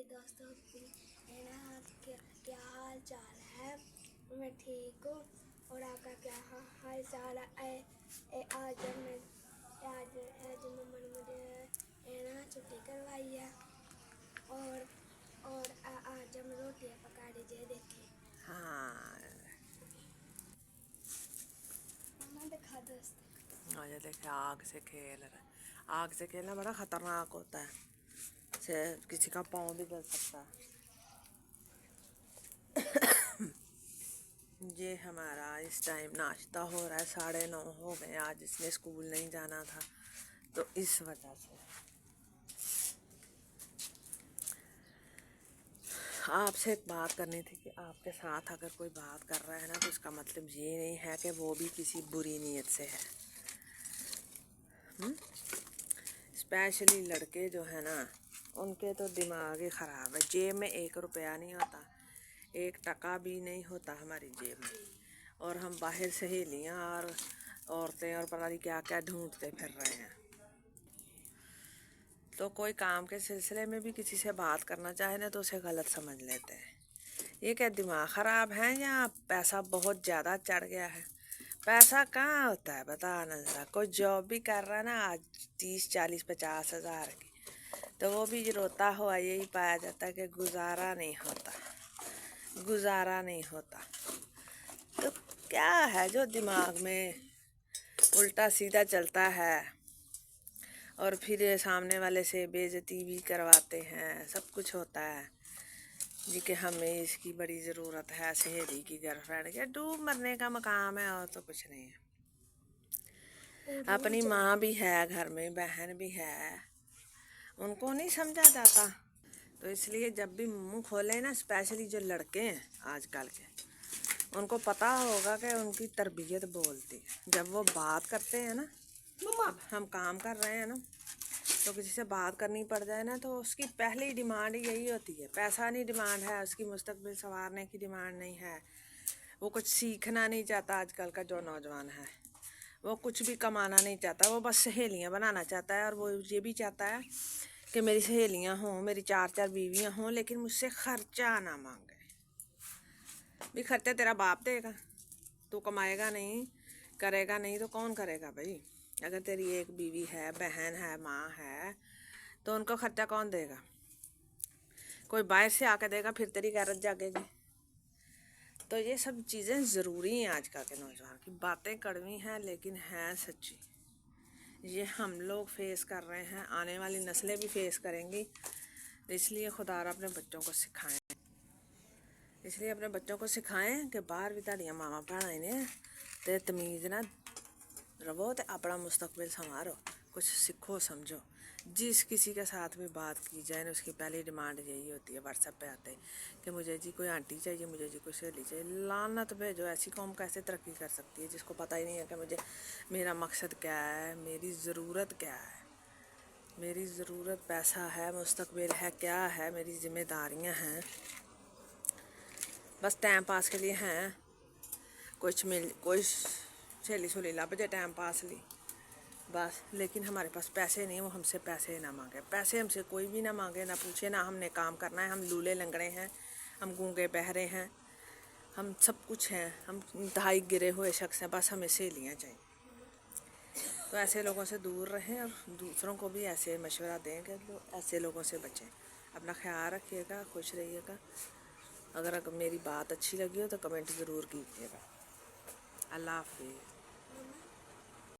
दोस्तों क्या हाल चाल है। मैं ठीक हूँ और आपका क्या हाल चाल है। आज मम्मा ने मुझे छुट्टी करवाई है और आज हम रोटियाँ पका लीजिए देखिए। हाँ मम्मा दिखा दोस्त। आज देखिए आग से खेल रहा है। आग से खेलना बड़ा खतरनाक होता है, से किसी का पाँव भी जल सकता है। ये हमारा इस टाइम नाश्ता हो रहा है, 9:30 हो गए। आज इसने स्कूल नहीं जाना था तो इस वजह से आपसे एक बात करनी थी कि आपके साथ अगर कोई बात कर रहा है ना तो इसका मतलब ये नहीं है कि वो भी किसी बुरी नीयत से है। स्पेशली लड़के जो है ना, उनके तो दिमाग ही ख़राब है। जेब में 1 रुपया नहीं होता, 1 टका भी नहीं होता हमारी जेब में, और हम बाहर सहेलियाँ और औरतें और पता नहीं क्या क्या ढूंढते फिर रहे हैं। तो कोई काम के सिलसिले में भी किसी से बात करना चाहे ना तो उसे गलत समझ लेते हैं। ये क्या दिमाग ख़राब है या पैसा बहुत ज़्यादा चढ़ गया है? पैसा कहाँ होता है बता ना ज़रा। कोई जॉब भी कर रहा है ना आज 30, 40, 50 हज़ार की, तो वो भी रोता हुआ यही पाया जाता है कि गुजारा नहीं होता, गुजारा नहीं होता। तो क्या है जो दिमाग में उल्टा सीधा चलता है और फिर सामने वाले से बेइज्जती भी करवाते हैं, सब कुछ होता है जी कि हमें इसकी बड़ी ज़रूरत है, सहेली की गर्लफ्रेंड के। डूब मरने का मकाम है और तो कुछ नहीं है। अपनी माँ भी है घर में, बहन भी है, उनको नहीं समझा जाता। तो इसलिए जब भी मुंह खोले ना, स्पेशली जो लड़के हैं आजकल के, उनको पता होगा कि उनकी तरबियत बोलती है। जब वो बात करते हैं ना, अब हम काम कर रहे हैं ना, तो किसी से बात करनी पड़ जाए ना तो उसकी पहली डिमांड यही होती है। पैसा नहीं डिमांड है उसकी, मुस्तकबिल संवारने की डिमांड नहीं है। वो कुछ सीखना नहीं चाहता। आजकल का जो नौजवान है वो कुछ भी कमाना नहीं चाहता, वो बस सहेलियाँ बनाना चाहता है। और वो ये भी चाहता है कि मेरी सहेलियाँ हों, मेरी 4 बीवियाँ हों, लेकिन मुझसे खर्चा ना मांगे। भी खर्चा तेरा बाप देगा, तू कमाएगा नहीं, करेगा नहीं तो कौन करेगा भाई। अगर तेरी 1 बीवी है, बहन है, माँ है, तो उनको खर्चा कौन देगा? कोई बाहर से आके देगा, फिर तेरी गैरत जागेगी। तो ये सब चीज़ें ज़रूरी हैं। आजकल के नौजवान की बातें कड़वी हैं लेकिन हैं सच्ची। ये हम लोग फेस कर रहे हैं, आने वाली नस्लें भी फेस करेंगी। इसलिए खुदारा अपने बच्चों को सिखाएं कि बाहर भी ताड़ियाँ मामा भैन ने ते तमीज़ ना रवो तो अपना मुस्तकबिल संवारो, कुछ सीखो समझो। जिस किसी के साथ भी बात की जाए ना, उसकी पहली डिमांड यही होती है व्हाट्सएप पे आते कि मुझे जी कोई आंटी चाहिए, मुझे जी कोई सहेली चाहिए। लानत भेजो, ऐसी कौम कैसे तरक्की कर सकती है जिसको पता ही नहीं है कि मेरा मकसद क्या है, मेरी ज़रूरत क्या है। मेरी ज़रूरत पैसा है, मुस्तकबिल है, क्या है, मेरी ज़िम्मेदारियाँ हैं। बस टाइम पास के लिए हैं, कोई सहेली सुली लभ जाए टाइम पास ली बस। लेकिन हमारे पास पैसे नहीं, वो हमसे पैसे ना मांगे। पैसे हमसे कोई भी ना मांगे, ना पूछे, ना हमने काम करना है। हम लूले लंगड़े हैं, हम गूंगे बहरे हैं, हम सब कुछ हैं, हम इंतहाई गिरे हुए शख्स हैं। बस हमें सहेलियाँ चाहिए। तो ऐसे लोगों से दूर रहें और दूसरों को भी ऐसे मशवरा दें कि ऐसे लोगों से बचें। अपना ख्याल रखिएगा, खुश रहिएगा। अगर मेरी बात अच्छी लगी हो तो कमेंट ज़रूर कीजिएगा। अल्लाह हाफिज़।